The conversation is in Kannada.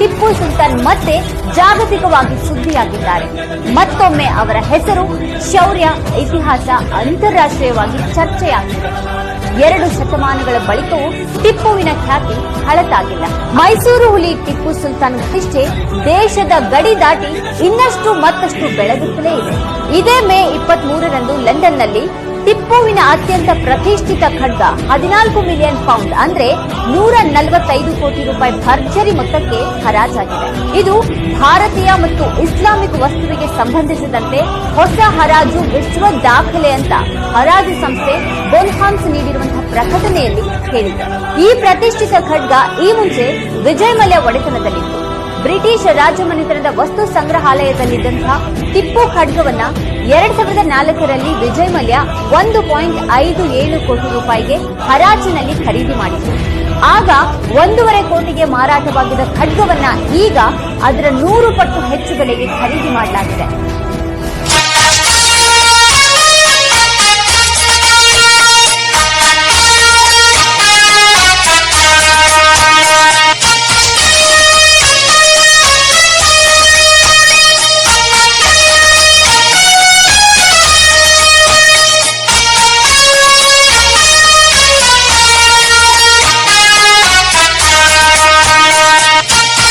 ಟಿಪ್ಪು ಸುಲ್ತಾನ್ ಮತ್ತೆ ಜಾಗತಿಕವಾಗಿ ಸುದ್ದಿಯಾಗಿದ್ದಾರೆ. ಮತ್ತೊಮ್ಮೆ ಅವರ ಹೆಸರು, ಶೌರ್ಯ, ಇತಿಹಾಸ ಅಂತಾರಾಷ್ಟ್ರೀಯವಾಗಿ ಚರ್ಚೆಯಾಗಿದೆ. 2 ಶತಮಾನಗಳ ಬಳಿಕವೂ ಟಿಪ್ಪುವಿನ ಖ್ಯಾತಿ ಹಳತಾಗಿಲ್ಲ. ಮೈಸೂರು ಹುಲಿ ಟಿಪ್ಪು ಸುಲ್ತಾನ್ ಪ್ರತಿಷ್ಠೆ ದೇಶದ ಗಡಿ ದಾಟಿ ಇನ್ನಷ್ಟು ಮತ್ತಷ್ಟು ಬೆಳಗುತ್ತಲೇ ಇದೆ. ಇದೇ ಮೇ 23ರಂದು ಲಂಡನ್ನಲ್ಲಿ ಟಿಪ್ಪುವಿನ ಅತ್ಯಂತ ಪ್ರತಿಷ್ಠಿತ ಖಡ್ಗ 14 ಮಿಲಿಯನ್ ಪೌಂಡ್ ಅಂದ್ರೆ 145 ಕೋಟಿ ರೂಪಾಯಿ ಭರ್ಜರಿ ಮೊತ್ತಕ್ಕೆ ಹರಾಜಾಗಿದೆ. ಇದು ಭಾರತೀಯ ಮತ್ತು ಇಸ್ಲಾಮಿಕ್ ವಸ್ತುವಿಗೆ ಸಂಬಂಧಿಸಿದಂತೆ ಹೊಸ ಹರಾಜು ವಿಶ್ವ ದಾಖಲೆ ಅಂತ ಹರಾಜು ಸಂಸ್ಥೆ ಬೊನ್ಹಾನ್ಸ್ ನೀಡಿರುವಂತಹ ಪ್ರಕಟಣೆಯಲ್ಲಿ ಹೇಳಿದೆ. ಈ ಪ್ರತಿಷ್ಠಿತ ಖಡ್ಗ ಈ ಮುಂಚೆ ವಿಜಯ್ ಮಲ್ಯ ಒಡೆತನದಲ್ಲಿತ್ತು. ಬ್ರಿಟಿಷ್ ರಾಜಮನೆತನದ ವಸ್ತು ಸಂಗ್ರಹಾಲಯದಲ್ಲಿದ್ದಂತಹ ಟಿಪ್ಪು ಖಡ್ಗವನ್ನ 2004ರಲ್ಲಿ ವಿಜಯ್ ಮಲ್ಯ 1.57 ಕೋಟಿ ರೂಪಾಯಿಗೆ ಹರಾಜಿನಲ್ಲಿ ಖರೀದಿ ಮಾಡಿದ್ರು. ಆಗ 1.5 ಕೋಟಿಗೆ ಮಾರಾಟವಾಗಿದ್ದ ಖಡ್ಗವನ್ನ ಈಗ ಅದರ 100 ಪಟ್ಟು ಹೆಚ್ಚು ಬೆಲೆಗೆ ಖರೀದಿ ಮಾಡಲಾಗಿದೆ.